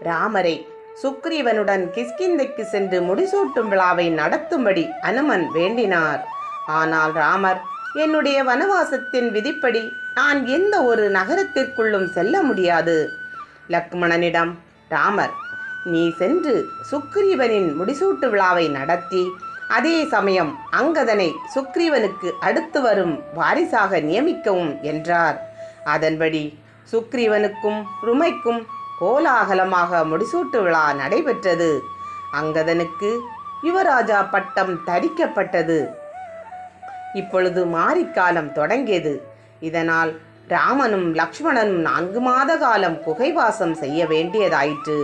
ராமரை சுக்ரீவனுடன் கிஷ்கிந்தைக்கு சென்று முடிசூட்டும் விழாவை நடத்தும்படி அனுமன் வேண்டினார். ஆனால் ராமர், என்னுடைய வனவாசத்தின் விதிப்படி நான் எந்த ஒரு நகரத்திற்குள்ளும் செல்ல முடியாது. லக்ஷ்மணனிடம் ராமர், நீ சென்று சுக்ரீவனின் முடிசூட்டு விழாவை நடத்தி அதே சமயம் அங்கதனை சுக்ரீவனுக்கு அடுத்து வரும் வாரிசாக நியமிக்கவும் என்றார். அதன்படி சுக்ரீவனுக்கும் ருமைக்கும் கோலாகலமாக முடிசூட்டு விழா நடைபெற்றது. அங்கதனுக்கு யுவராஜா பட்டம் தரிக்கப்பட்டது. இப்பொழுது மாரிக்காலம் தொடங்கியது. இதனால் ராமனும் லக்ஷ்மணனும் 4 மாத காலம் குகைவாசம் செய்ய வேண்டியதாயிற்று.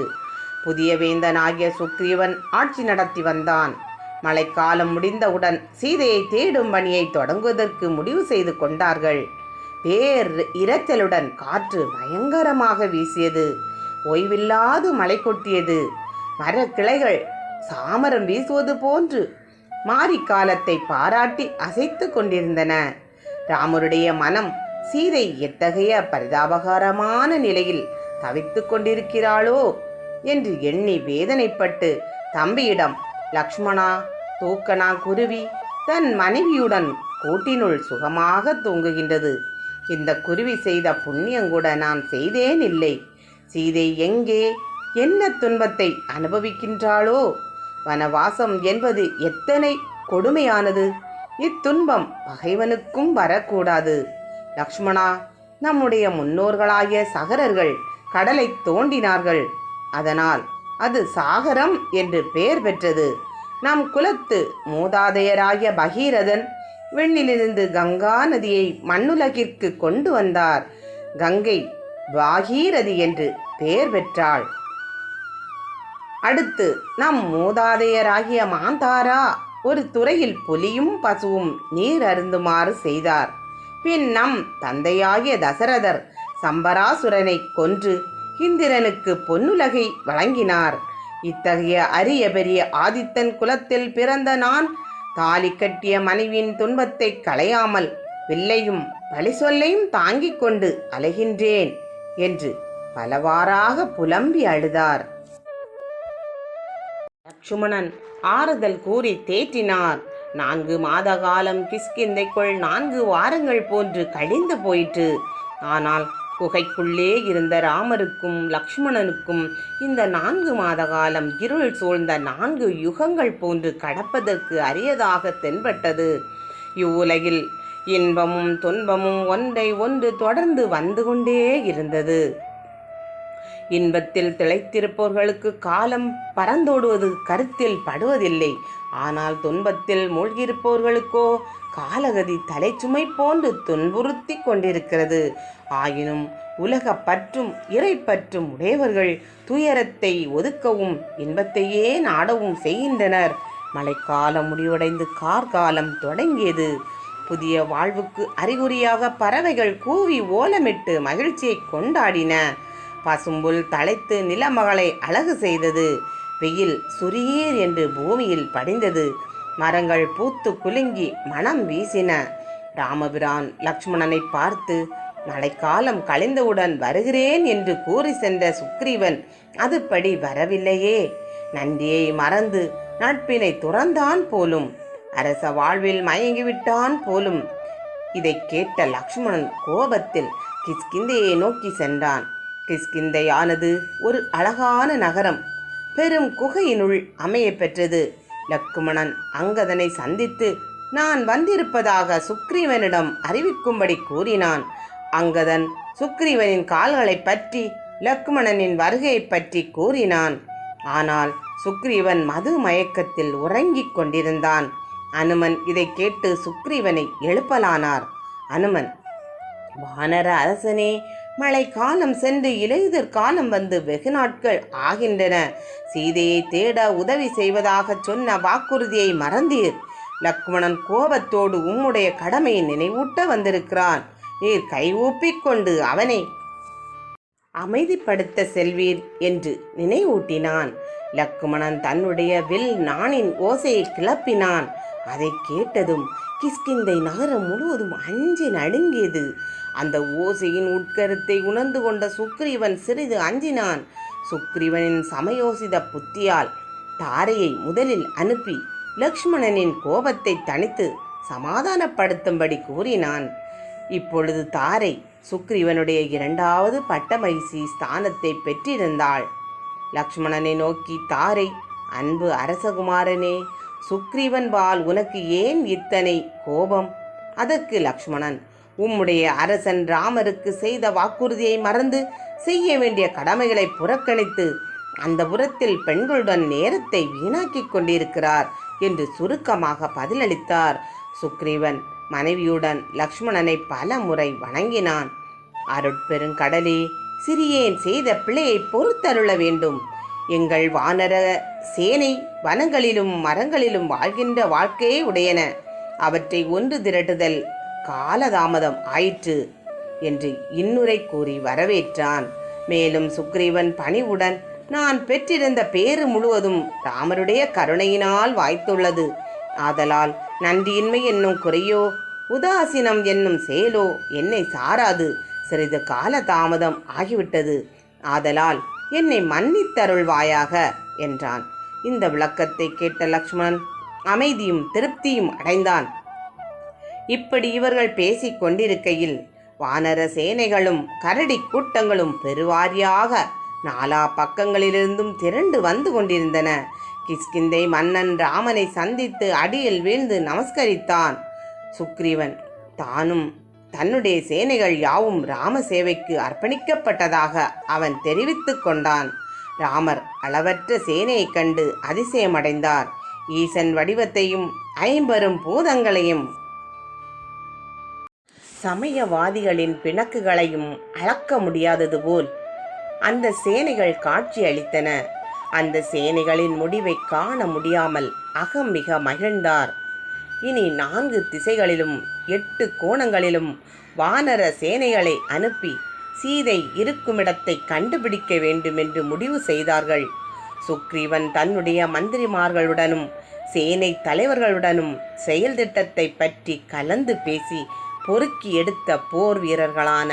புதிய வேந்தனாகிய சுக்ரீவன் ஆட்சி நடத்தி வந்தான். மழைக்காலம் முடிந்தவுடன் சீதையை தேடும் பணியை தொடங்குவதற்கு முடிவு செய்து கொண்டார்கள். பேர் இரைச்சலுடன் காற்று பயங்கரமாக வீசியது. ஓய்வில்லாது மழை கொட்டியது. மரக்கிளைகள் சாமரம் வீசுவது போன்று மாரிக்காலத்தை பாராட்டி அசைத்து கொண்டிருந்தன. ராமருடைய மனம் சீதை எத்தகைய பரிதாபகரமான நிலையில் தவித்து கொண்டிருக்கிறாளோ என்று எண்ணி வேதனைப்பட்டு தம்பியிடம், லக்ஷ்மணா, தூக்கணா குருவி தன் மனைவியுடன் கூட்டினுள் சுகமாக தூங்குகின்றது. இந்த குருவி செய்த புண்ணியங்கூட நான் செய்தேன் இல்லை. சீதை எங்கே, என்ன துன்பத்தை அனுபவிக்கின்றாளோ? வனவாசம் என்பது எத்தனை கொடுமையானது! இத்துன்பம் பகைவனுக்கும் வரக்கூடாது. லக்ஷ்மணா, நம்முடைய முன்னோர்களாகிய சகரர்கள் கடலை தோண்டினார்கள். அதனால் அது சாகரம் என்று பெயர் பெற்றது. நம் குலத்து மூதாதையராகிய பகீரதன் விண்ணிலிருந்து கங்கா நதியை மண்ணுலகிற்கு கொண்டு வந்தார். கங்கை பாகீரதி என்று பெயர் பெற்றாள். அடுத்து நம் மூதாதையராகிய மாந்தாரா ஒரு துறையில் புலியும் பசுவும் நீர் அருந்துமாறு செய்தார். பின் நம் தந்தையாகிய தசரதர் சம்பராசுரனை கொன்று இந்திரனுக்கு பொன்னுலகை வழங்கினார். இத்தகைய அரிய பெரிய ஆதித்தன் குலத்தில் பிறந்த நான் தாலி கட்டிய மனைவியின் துன்பத்தை களையாமல் வில்லையும் பழி சொல்லையும் தாங்கிக் கொண்டு அலைகின்றேன் என்று பலவாறாக புலம்பி அழுதார். லக்ஷ்மணன் ஆறுதல் கூறி தேற்றினார். 4 மாத காலம் கிஷ்கிந்தைக்குள் 4 வாரங்கள் போன்று கழிந்து போயிற்று. ஆனால் குகைக்குள்ளே இருந்த ராமருக்கும் லக்ஷ்மணனுக்கும் இந்த 4 மாத காலம் இருள் சூழ்ந்த 4 யுகங்கள் போன்று கடப்பதற்கு அரியதாக தென்பட்டது. இவ்வுலகில் இன்பமும் துன்பமும் ஒன்றை ஒன்று தொடர்ந்து வந்து கொண்டே இருந்தது. இன்பத்தில் திளைத்திருப்பவர்களுக்கு காலம் பறந்தோடுவது கருத்தில் படுவதில்லை. ஆனால் துன்பத்தில் மூழ்கியிருப்பவர்களுக்கோ காலகதி தலைச்சுமை போன்று துன்புறுத்தி கொண்டிருக்கிறது. ஆயினும் உலக பற்றும் இறை பற்றும் உடையவர்கள் துயரத்தை ஒதுக்கவும் இன்பத்தையே நாடவும் செய்கின்றனர். மழைக்காலம் முடிவடைந்து கார்காலம் தொடங்கியது. புதிய வாழ்வுக்கு அறிகுறியாக பறவைகள் கூவி ஓலமிட்டு மகிழ்ச்சியை கொண்டாடின. பசும்புல் தழைத்து நிலமகளை அழகு செய்தது. வெயில் சுரீர் என்று பூமியில் படிந்தது. மரங்கள் பூத்து குலுங்கி மனம் வீசின. ராமபிரான் லக்ஷ்மணனை பார்த்து, மழைக்காலம் கழிந்தவுடன் வருகிறேன் என்று கூறி சென்ற சுக்ரீவன் அதுபடி வரவில்லையே. நன்றியை மறந்து நட்பினை துறந்தான் போலும். அரச வாழ்வில் மயங்கிவிட்டான் போலும். இதை கேட்ட லக்ஷ்மணன் கோபத்தில் கிஷ்கிந்தையை நோக்கி சென்றான். கிஷ்கிந்தையானது ஒரு அழகான நகரம். பெரும் குகையினுள் அமைய பெற்றது. லக்ஷ்மணன் அங்கதனை சந்தித்து நான் வந்திருப்பதாக சுக்ரீவனிடம் அறிவிக்கும்படி கூறினான். அங்கதன் சுக்ரீவனின் கால்களை பற்றி லக்ஷ்மணனின் வருகையை பற்றி கூறினான். ஆனால் சுக்ரீவன் மது மயக்கத்தில் உறங்கிக் கொண்டிருந்தான். அனுமன் இதை கேட்டு சுக்ரீவனை எழுப்பலானார். அனுமன், வானர அரசனே, மழை காலம் சென்று இலையுதிர் காலம் வந்து வெகு நாட்கள் ஆகின்றன. சீதையை தேட உதவி செய்வதாக சொன்ன வாக்குறுதியை மறந்தீர். லக்ஷ்மணன் கோபத்தோடு உம்முடைய கடமையை நினைவூட்ட வந்திருக்கிறான். நீர் கைவூப்பிக்கொண்டு அவனை அமைதிப்படுத்த செல்வீர் என்று நினைவூட்டினான். லக்ஷ்மணன் தன்னுடைய வில் நாணின் ஓசையை கிளப்பினான். அதை கேட்டதும் கிஷ்கிந்தை நகரம் முழுவதும் அஞ்சி நடுங்கியது. அந்த ஓசையின் உட்கருத்தை உணர்ந்து கொண்ட சுக்ரீவன் சிறிது அஞ்சினான். சுக்ரீவனின் சமயோசித புத்தியால் தாரையை முதலில் அனுப்பி லக்ஷ்மணனின் கோபத்தை தணித்து சமாதானப்படுத்தும்படி கூறினான். இப்பொழுது தாரை சுக்ரீவனுடைய இரண்டாவது பட்டமகிழ்ச்சி ஸ்தானத்தை பெற்றிருந்தாள். லக்ஷ்மணனை நோக்கி தாரை, அன்பு அரசகுமாரனே, சுக்ரீவன்பால் உனக்கு ஏன் இத்தனை கோபம்? அதற்கு லக்ஷ்மணன், உம்முடைய அரசன் ராமருக்கு செய்த வாக்குறுதியை மறந்து செய்ய வேண்டிய கடமைகளை புறக்கணித்து அந்த புறத்தில் பெண்களுடன் நேரத்தை வீணாக்கிக் கொண்டிருக்கிறார் என்று சுருக்கமாக பதிலளித்தார். சுக்ரீவன் மனைவியுடன் லக்ஷ்மணனை பல முறை வணங்கினான். அருட்பெருங்கடலே, சிறியேன் செய்த பிழையை பொறுத்தருள வேண்டும். எங்கள் வானர சேனை வனங்களிலும் மரங்களிலும் வாழ்கின்ற வாழ்க்கையே உடையன. அவற்றை ஒன்று திரட்டுதல் காலதாமதம் ஆயிற்று என்று இன்னுரை கூறி வரவேற்றான். மேலும் சுக்ரீவன் பணிவுடன், நான் பெற்றிருந்த பேறு முழுவதும் ராமருடைய கருணையினால் வாய்த்துள்ளது. ஆதலால் நன்றியின்மை என்னும் குறையோ உதாசீனம் என்னும் செயலோ என்னை சாராது. சிறிது கால தாமதம் ஆகிவிட்டது. ஆதலால் என்னை மன்னித்தருள்வாயாக என்றான். இந்த விளக்கத்தை கேட்ட லக்ஷ்மணன் அமைதியும் திருப்தியும் அடைந்தான். இப்படி இவர்கள் பேசிக் கொண்டிருக்கையில் வானர சேனைகளும் கரடி கூட்டங்களும் பெருவாரியாக நாலா பக்கங்களிலிருந்தும் திரண்டு வந்து கொண்டிருந்தன. கிஷ்கிந்தை மன்னன் ராமனை சந்தித்து அடியில் வீழ்ந்து நமஸ்கரித்தான். சுக்ரீவன் தானும் தன்னுடைய சேனைகள் யாவும் ராம சேவைக்கு அர்ப்பணிக்கப்பட்டதாக அவன் தெரிவித்து கொண்டான். ராமர் அளவற்ற சேனையைக் கண்டு அதிசயமடைந்தார். ஈசன் வடிவத்தையும் 50 பூதங்களையும் சமயவாதிகளின் பிணக்குகளையும் அளக்க முடியாதது போல் அந்த சேனைகள் காட்சி அளித்தன. அந்த சேனைகளின் முடிவை காண முடியாமல் அகம் மிக மகிழ்ந்தார். இனி 4 திசைகளிலும் 8 கோணங்களிலும் வானர சேனைகளை அனுப்பி சீதை இருக்குமிடத்தை கண்டுபிடிக்க வேண்டும் என்று முடிவு செய்தார்கள். சுக்ரீவன் தன்னுடைய மந்திரிமார்களுடனும் சேனை தலைவர்களுடனும் செயல் திட்டத்தை பற்றி கலந்து பேசி பொறுக்கி எடுத்த போர் வீரர்களான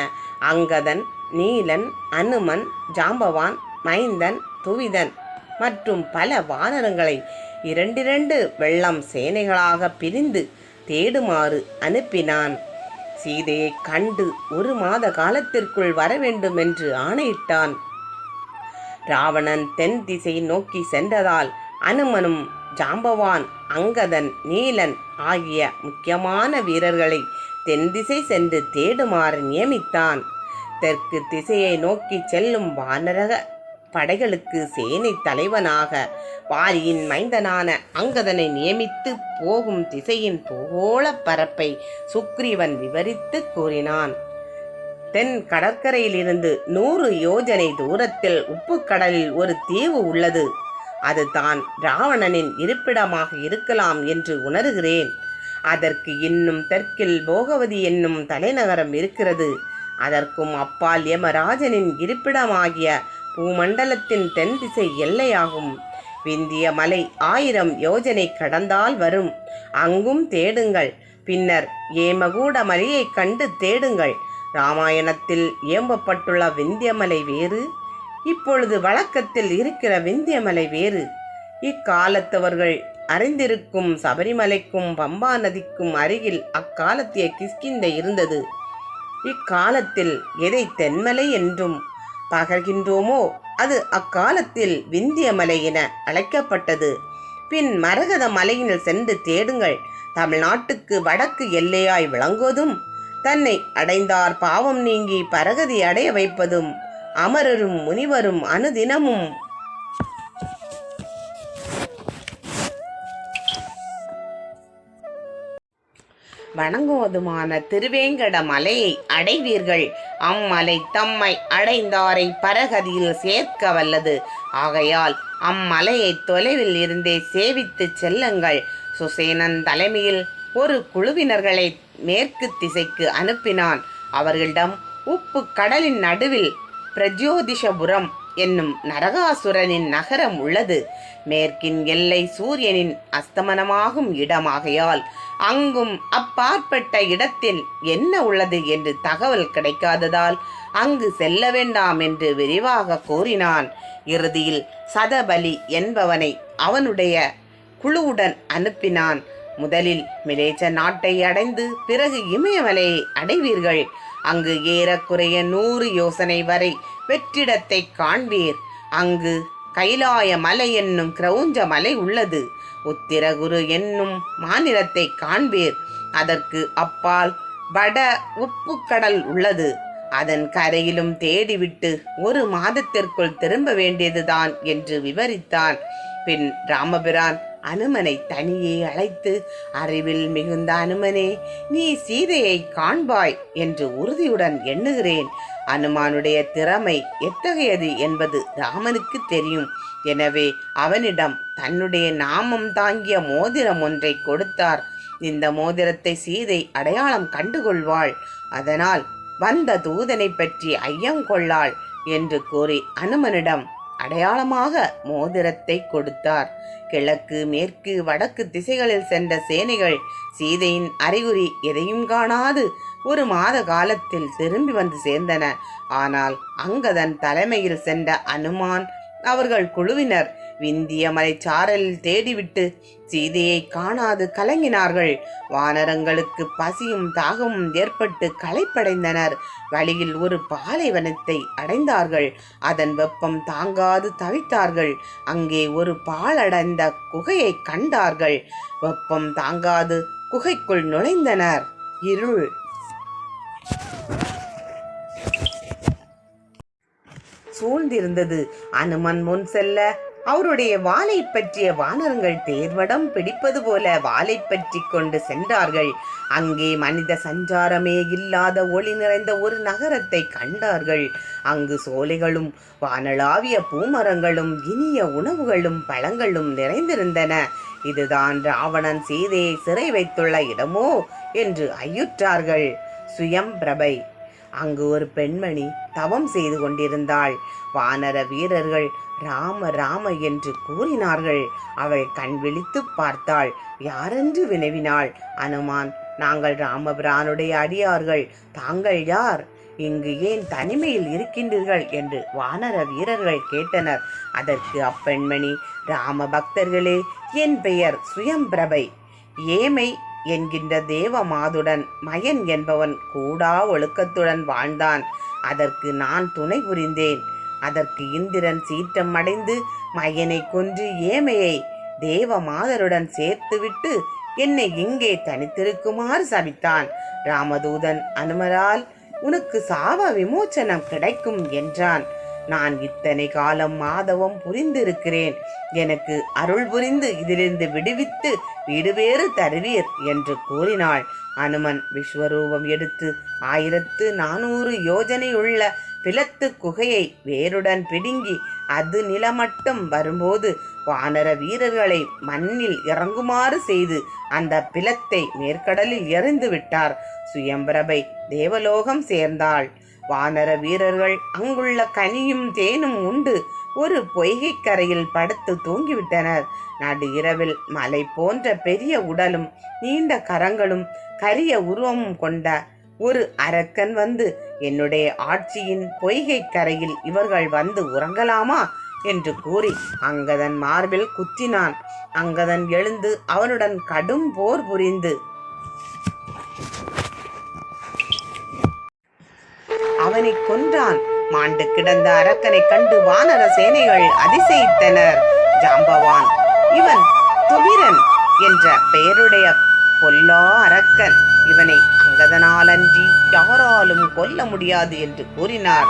அங்கதன், நீலன், அனுமன், ஜாம்பவான், மைந்தன், துவிதன் மற்றும் பல வானரங்களை 2 வெள்ளம் சேனைகளாக பிரிந்து தேடுமாறு அனுப்பினான். சீதையை கண்டு 1 மாத காலத்திற்குள் வரவேண்டும் என்று ஆணையிட்டான். ராவணன் தென் திசை நோக்கி சென்றதால் அனுமனும் ஜாம்பவான், அங்கதன், நீலன் ஆகிய முக்கியமான வீரர்களை தென் திசை சென்று தேடுமாறு நியமித்தான். தெற்கு திசையை நோக்கி செல்லும் வானரக படைகளுக்கு சேனை தலைவனாக வாலியின் மைந்தனான அங்கதனை நியமித்து போகும் திசையின் பூகோள பரப்பை சுக்ரீவன் விவரித்து கூறினான். தென் கடற்கரையிலிருந்து 100 யோஜனை தூரத்தில் உப்புக்கடலில் ஒரு தீவு உள்ளது. அது தான் ராவணனின் இருப்பிடமாக இருக்கலாம் என்று உணர்கிறேன். அதற்கு இன்னும் தெற்கில் போகவதி என்னும் தலைநகரம் இருக்கிறது. அதற்கும் அப்பால் யமராஜனின் இருப்பிடமாகிய பூமண்டலத்தின் தென் திசை எல்லையாகும். விந்திய மலை 1000 யோஜனை கடந்தால் வரும். அங்கும் தேடுங்கள். பின்னர் ஏமகூட மலையை கண்டு தேடுங்கள். இராமாயணத்தில் ஏம்பப்பட்டுள்ள விந்தியமலை வேறு, இப்பொழுது வழக்கத்தில் இருக்கிற விந்தியமலை வேறு. இக்காலத்தவர்கள் அறிந்திருக்கும் சபரிமலைக்கும் பம்பா நதிக்கும் அருகில் அக்காலத்திய கிஷ்கிந்தை இருந்தது. இக்காலத்தில் எதை தென்மலை என்றும் பகர்கின்றோமோ அது அக்காலத்தில் விந்தியமலை என அழைக்கப்பட்டது. பின் மரகத மலையில் சென்று தேடுங்கள். தமிழ்நாட்டுக்கு வடக்கு எல்லையாய் விளங்குவதும் தன்னை அடைந்தார் பாவம் நீங்கி பரகதி அடைய வைப்பதும் அமரரும் முனிவரும் அனுதினமும் வணங்குவதுமான திருவேங்கட மலையை அடைவீர்கள். அம்மலை தம்மை அடைந்தாரை பரகதியில் சேர்க்க வல்லது. ஆகையால் அம்மலையை தொலைவில் இருந்தே சேவித்து செல்லுங்கள். சுசேனன் தலைமையில் ஒரு குழுவினர்களை மேற்கு திசைக்கு அனுப்பினான். அவர்களிடம் உப்பு கடலின் நடுவில் பிரஜோதிஷபுரம் என்னும் நரகாசுரனின் நகரம் உள்ளது. மேற்கின் எல்லை சூரியனின் அஸ்தமனமாகும் இடமாகையால் அங்கும் அப்பாற்பட்ட இடத்தில் என்ன உள்ளது என்று தகவல் கிடைக்காததால் அங்கு செல்ல வேண்டாம் என்று விரிவாக கூறினான். இறுதியில் சதபலி என்பவனை அவனுடைய குழுவுடன் அனுப்பினான். முதலில் மிலேச்ச நாட்டை அடைந்து பிறகு இமயமலையை அடைவீர்கள். அங்கு ஏறக்குறைய 100 யோசனை வரை வெற்றிடத்தை காண்பீர். அங்கு கைலாய மலை என்னும் கிரௌஞ்ச மலை உள்ளது. உத்திரகுரு என்னும் மாநிலத்தை காண்பீர். அதற்கு அப்பால் வட உப்புக்கடல் உள்ளது. அதன் கரையிலும் தேடிவிட்டு 1 மாதத்திற்குள் திரும்ப வேண்டியதுதான் என்று விவரித்தான். பின் ராமபிரான் அனுமனை தனியே அழைத்து, அறிவில் மிகுந்த அனுமனே, நீ சீதையை காண்பாய் என்று உறுதியுடன் எண்ணுகிறேன். அனுமானுடைய திறமை எத்தகையது என்பது ராமனுக்கு தெரியும். எனவே அவனிடம் தன்னுடைய நாமம் தாங்கிய மோதிரம் ஒன்றை கொடுத்தார். இந்த மோதிரத்தை சீதை அடையாளம் கண்டுகொள்வாள். அதனால் வந்த தூதனை பற்றி ஐயம் கொள்ளாள் என்று கூறி அனுமனிடம் அடையாளமாக மோதிரத்தை கொடுத்தார். கிழக்கு மேற்கு வடக்கு திசைகளில் சென்ற சேனைகள் சீதையின் அறிகுறி எதையும் காணாது 1 மாத காலத்தில் திரும்பி வந்து சேர்ந்தன. ஆனால் அங்கதன் தலைமையில் சென்ற அனுமான் அவர்கள் குழுவினர் விந்திய மலைச்சாரலில் தேடிவிட்டு சீதையை காணாது கலங்கினார்கள். வானரங்களுக்கு பசியும் தாகமும் ஏற்பட்டு களைப்படைந்தனர். வழியில் ஒரு பாலைவனத்தை அடைந்தார்கள். அதன் வெப்பம் தாங்காது தவித்தார்கள். அங்கே ஒரு பாழடைந்த குகையை கண்டார்கள். வெப்பம் தாங்காது குகைக்குள் நுழைந்தனர். இருள் சூழ்ந்திருந்தது. அனுமன் முன் செல்ல அவருடைய வாளை பற்றிய வானரங்கள் தேர்வடம் பிடிப்பது போல வாளை பற்றி கொண்டு சென்றார்கள். அங்கே மனித சஞ்சாரமே இல்லாத ஒளி நிறைந்த ஒரு நகரத்தை கண்டார்கள். அங்கு சோலைகளும் வானளாவிய பூமரங்களும் இனிய உணவுகளும் பழங்களும் நிறைந்திருந்தன. இதுதான் ராவணன் சீதையை சிறை வைத்துள்ள இடமோ என்று ஐயுற்றார்கள். சுயம் பிரபை. அங்கு ஒரு பெண்மணி தவம் செய்து கொண்டிருந்தாள். வானர வீரர்கள் ராம ராம என்று கூறினார்கள். அவள் கண் விழித்து பார்த்தாள். யாரென்று வினவினாள். அனுமான், நாங்கள் ராமபிரானுடைய அடியார்கள். தாங்கள் யார்? இங்கு ஏன் தனிமையில் இருக்கின்றீர்கள் என்று வானர வீரர்கள் கேட்டனர். அதற்கு அப்பெண்மணி, ராம பக்தர்களே, என் பெயர் சுயம்பிரபை. ஏமை என்கின்ற தேவமாதுடன் மயன் என்பவன் கூடா ஒழுக்கத்துடன் வாழ்ந்தான். அதற்கு நான் துணை புரிந்தேன். அதற்கு இந்திரன் சீற்றம் அடைந்து மயனை கொன்று ஏமையை தேவமாதருடன் சேர்த்துவிட்டு என்னை இங்கே தனித்திருக்குமாறு சபித்தான். ராமதூதன் அனுமரால் உனக்கு சாப விமோச்சனம் கிடைக்கும் என்றான். நான் இத்தனை காலம் மாதவம் புரிந்திருக்கிறேன். எனக்கு அருள் புரிந்து இதிலிருந்து விடுவித்து வீடு வேறு தருவீர் என்று கூறினாள். அனுமன் விஸ்வரூபம் எடுத்து 1400 யோஜனை உள்ள பிளத்து குகையை வேருடன் பிடுங்கி அது நிலமட்டம் வரும்போது வானர வீரர்களை மண்ணில் இறங்குமாறு செய்து அந்த பிளத்தை மேற்கடலில் எறிந்து விட்டார். சுயம்பிரபை தேவலோகம் சேர்ந்தாள். வானர வீரர்கள் அங்குள்ள கனியும் தேனும் உண்டு ஒரு பொய்கை கரையில் படுத்து தூங்கிவிட்டனர். நடு இரவில் மலை போன்ற பெரிய உடலும் நீண்ட கரங்களும் கரிய உருவமும் கொண்ட ஒரு அரக்கன் வந்து, என்னுடைய ஆட்சியின் பொய்கை கரையில் இவர்கள் வந்து உறங்கலாமா என்று கூறி அங்கதன் மார்பில் குத்தினான். அங்கதன் எழுந்து அவனுடன் கடும் போர் புரிந்து அவனை கொன்றான். மாண்டு கிடந்த அரக்கனை கண்டு வானர சேனைகள் அதிசயித்தனர். ஜாம்பவான், இவன் துவிரன் என்ற பெயருடைய பொல்லா அரக்கன். இவனை அங்கதனாலன்றி யாராலும் கொல்ல முடியாது என்று கூறினார்.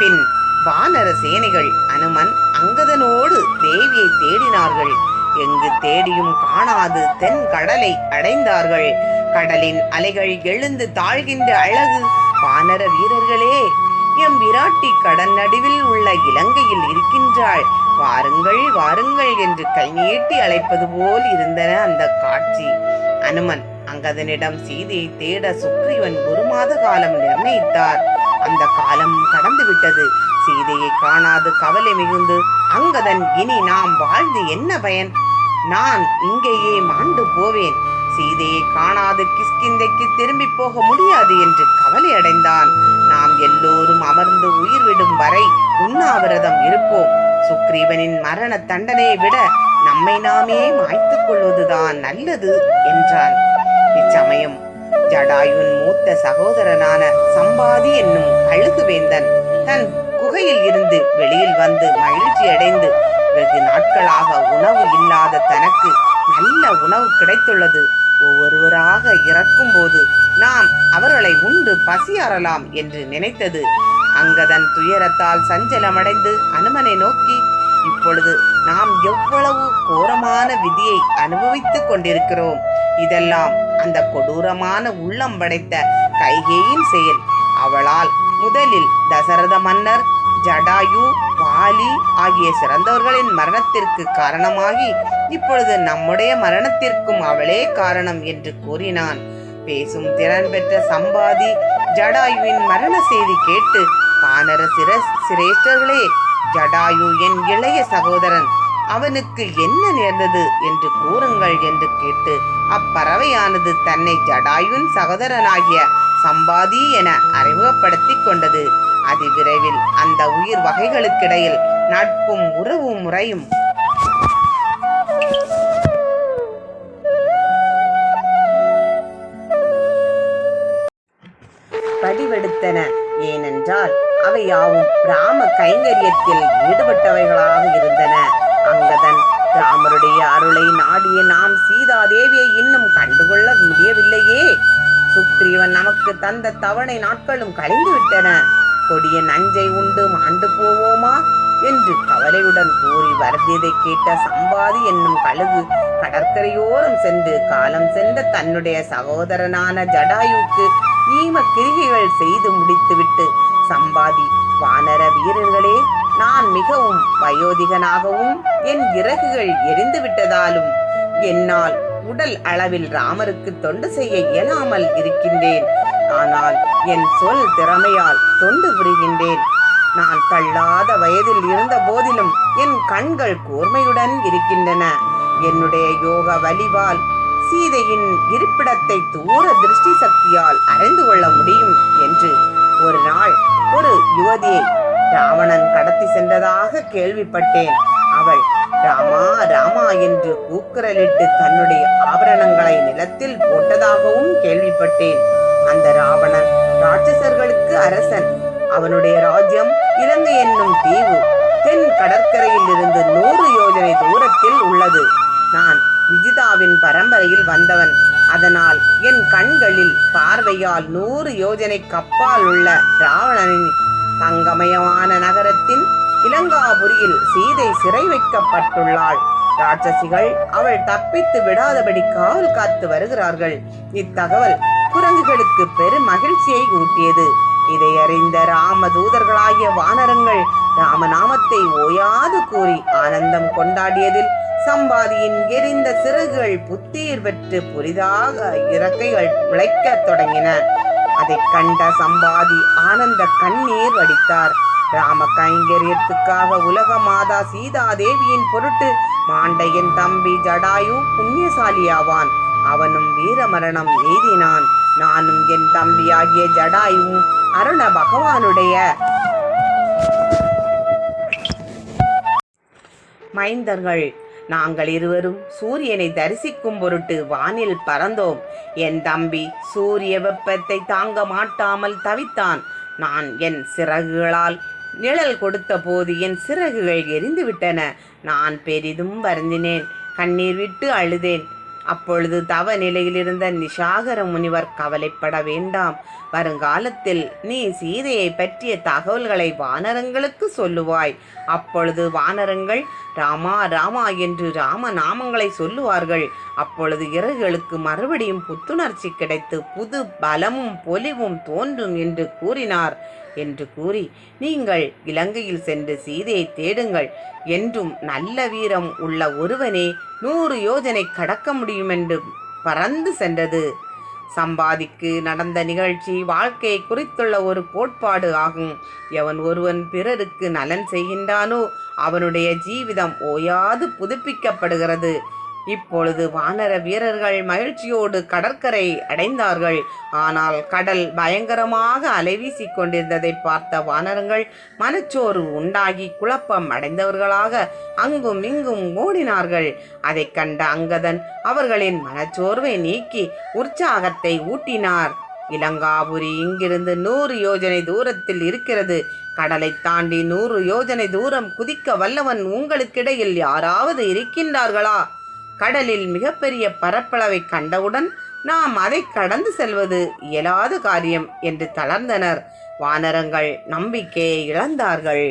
பின் வானர சேனைகள் அனுமன் அங்கதனோடு தேவியை தேடினார்கள். எங்கு தேடியும் காணாது தென் கடலை அடைந்தார்கள். கடலின் அலைகள் எழுந்து தாழ்கின்ற அழகு வானர வீரர்களே, எம் விராட்டி கடல் நடுவில் உள்ள இலங்கையில் இருக்கின்றாள், வாருங்கள் வாருங்கள் என்று கை நீட்டி அழைப்பது போல் இருந்தன அந்த காட்சி. அனுமன் அங்கதனிடம் சீதையை தேட சுக்ரீவன் 1 மாத காலம் நிர்ணயித்தார். அந்த காலம் கடந்து விட்டது. சீதையை காணாது கவலை மிகுந்து அங்கதன் இனி நாம் வாழ்ந்து என்ன பயன்? நான் இங்கேயே மாண்டு போவேன். சீதையை காணாது கிஷ்கிந்தைக்கு திரும்பி போக முடியாது என்று கவலை அடைந்தான். நாம் எல்லோரும் அமர்ந்து உயிர் விடும் வரை உண்ணாவிரதம் இருப்போம். சுக்ரீவனின் மரண தண்டனையை விட நம்மை நாமே மாய்த்துக் கொள்வதுதான் நல்லது என்றான். இச்சமயம் ஜடாயுவின் மூத்த சகோதரனான சம்பாதி என்னும் கழுகுவேந்தன் தன் குகையில் இருந்து வெளியில் வந்து மகிழ்ச்சி அடைந்து, வெகு நாட்களாக உணவு இல்லாத தனக்கு நல்ல உணவு கிடைத்துள்ளது. ஒவ்வொருவராக இறக்கும் போது நாம் அவர்களை உண்டு பசியாறலாம் என்று நினைத்தது. அங்கதன் துயரத்தால் சஞ்சலமடைந்து அனுமனை நோக்கி, இப்பொழுது நாம் எவ்வளவு கோரமான விதியை அனுபவித்துக் கொண்டிருக்கிறோம். இதெல்லாம் அந்த கொடூரமான உள்ளம் படைத்த கைகேயின் செயல். அவளால் முதலில் தசரத மன்னர், ஜடாயு, வாலி ஆகிய சிறந்தவர்களின் மரணத்திற்கு காரணமாகி இப்பொழுது நம்முடைய மரணத்திற்கும் அவளே காரணம் என்று கூறினான். பேசும் திறன் பெற்ற சம்பாதி ஜடாயுவின் மரண செய்தி கேட்டு, வானர சிரேஷ்டர்களே, ஜடாயு என் இளைய சகோதரன், அவனுக்கு என்ன நேர்ந்தது என்று கூறுங்கள் என்று கேட்டு அப்பறவையானது தன்னை ஜடாயுவின் சகோதரனாகிய சம்பாதி என அறிமுகப்படுத்திக் கொண்டது. அதிவிரைவில் அந்த உயிர் வகைகளுக்கிடையில் நட்பும் உறவு முறையும் படிவெடுத்தன. ஏனென்றால் அவை யாவும் ராம கைங்கரியத்தில் ஈடுபட்டவைகளாக இருந்தன. அங்கதன் ராமருடைய அருளை நாடிய நாம் சீதாதேவியை இன்னும் கண்டுகொள்ள முடியவில்லையே. சுக்ரீவன் நமக்கு தந்த தவணை நாட்களும் கழிந்து விட்டன. கொடிய நஞ்சை உண்டு மாண்டு போவோமா என்று கவலையுடன் கூறி வருந்தியதை கேட்ட சம்பாதி என்னும் கழுகு கடற்கரையோரம் சென்று காலம் சென்ற தன்னுடைய சகோதரனான ஜடாயுக்கு ஈம கிரிகைகள் செய்து முடித்துவிட்டு, சம்பாதி, வானர வீரர்களே, நான் மிகவும் வயோதிகனாகவும் என் இறகுகள் எரிந்து விட்டதாலும் என்னால் உடல் அளவில் ராமருக்கு தொண்டு செய்ய இயலாமல் இருக்கின்றேன். ஆனால் என் சொல் திறமையால் தொண்டு புரிகின்றேன். நான் தள்ளாத வயதில் இருந்த போதிலும் என் கண்கள் கூர்மையுடன் இருக்கின்றன. என்னுடைய யோக வலிவால் சீதையின் இருப்பிடத்தை தூர திருஷ்டி சக்தியால் அறிந்து கொள்ள முடியும் என்று ஒரு நாள் ஒரு யுவதியை ராவணன் கடத்தி சென்றதாக கேள்விப்பட்டேன். அவள் ராமா ராமா என்று கூக்குரலிட்டு தன்னுடைய ஆபரணங்களை நிலத்தில் போட்டதாகவும் கேள்விப்பட்டேன். அந்த ராவணன் ராட்சசர்களுக்கு அரசன். அவனுடைய ராஜ்யம் இலங்கை என்னும் தீவு தென் கடற்கரையில் இருந்து 100 யோஜனை தூரத்தில் உள்ளது. நான் விஜிதாவின் பரம்பரையில் வந்தவன். அதனால் என் கண்களில் பார்வையால் 100 யோஜனை கப்பால் உள்ள ராவணனின் தங்கமயமான நகரத்தின் இலங்காபுரியில் சீதை சிறை வைக்கப்பட்டுள்ளாள். ராட்சசிகள் அவள் தப்பித்து விடாதபடி காவல் காத்து வருகிறார்கள். இத்தகவல் குரங்குகளுக்கு பெரும் மகிழ்ச்சியை ஊட்டியது. இதை அறிந்த ராம தூதர்களாகிய வானரங்கள் ராமநாமத்தை ஓயாது கூறி ஆனந்தம் கொண்டாடியதில் சம்பாதியின் எரிந்த சிறகுகள் புத்தீர் பெற்று புதிதாக இறக்கைகள் முளைக்க தொடங்கின. அதை கண்ட சம்பாதி ஆனந்த கண்ணீர் வடித்தார். ராம கைங்கரியத்துக்காக உலக மாதா சீதாதேவியின் பொருட்டு மாண்டையன் தம்பி ஜடாயு புண்ணியசாலியாவான். அவனும் வீரமரணம் எய்தினான். நானும் என் தம்பியாகிய ஜடாயுவும் அருண பகவானுடைய மைந்தர்கள். நாங்கள் இருவரும் சூரியனை தரிசிக்கும் பொருட்டு வானில் பறந்தோம். என் தம்பி சூரிய வெப்பத்தை தாங்க மாட்டாமல் தவித்தான். நான் என் சிறகுகளால் நிழல் கொடுத்த போது என் சிறகுகள் எரிந்து விட்டன. நான் பெரிதும் வருந்தினேன், கண்ணீர் விட்டு அழுதேன். அப்பொழுது தவ நிலையில் இருந்த நிஷாகர முனிவர், கவலைப்பட வேண்டாம், வருங்காலத்தில் நீ சீதையை பற்றிய தகவல்களை வானரங்களுக்கு சொல்லுவாய். அப்பொழுது வானரங்கள் ராமா ராமா என்று ராம நாமங்களை சொல்லுவார்கள். அப்பொழுது இறகுகளுக்கு மறுபடியும் புத்துணர்ச்சி கிடைத்து புது பலமும் பொலிவும் தோன்றும் என்று கூறினார் என்று கூறி, நீங்கள் இலங்கையில் சென்று சீதையை தேடுங்கள். என்றும் நல்ல வீரம் உள்ள ஒருவனே 100 யோஜனை கடக்க முடியும் என்று பறந்து சென்றது. சம்பாதிக்கு நடந்த நிகழ்ச்சி வாழ்க்கையை குறித்துள்ள ஒரு கோட்பாடு ஆகும். எவன் ஒருவன் பிறருக்கு நலன் செய்கின்றானோ அவனுடைய ஜீவிதம் ஓயாது புதுப்பிக்கப்படுகிறது. இப்பொழுது வானர வீரர்கள் மகிழ்ச்சியோடு கடற்கரை அடைந்தார்கள். ஆனால் கடல் பயங்கரமாக அலைவீசி கொண்டிருந்ததை பார்த்த வானரங்கள் மனச்சோர்வு உண்டாகி குழப்பம் அடைந்தவர்களாக அங்கும் இங்கும் ஓடினார்கள். அதை கண்ட அங்கதன் அவர்களின் மனச்சோர்வை நீக்கி உற்சாகத்தை ஊட்டினார். இலங்காபுரி இங்கிருந்து 100 யோஜனை தூரத்தில் இருக்கிறது. கடலை தாண்டி 100 யோஜனை தூரம் குதிக்க வல்லவன் உங்களுக்கிடையில் யாராவது இருக்கின்றார்களா? கடலில் மிகப்பெரிய பரப்பளவை கண்டவுடன் நாம் அதை கடந்து செல்வது இயலாத காரியம் என்று தளர்ந்தனர். வானரங்கள் நம்பிக்கையை இழந்தார்கள்.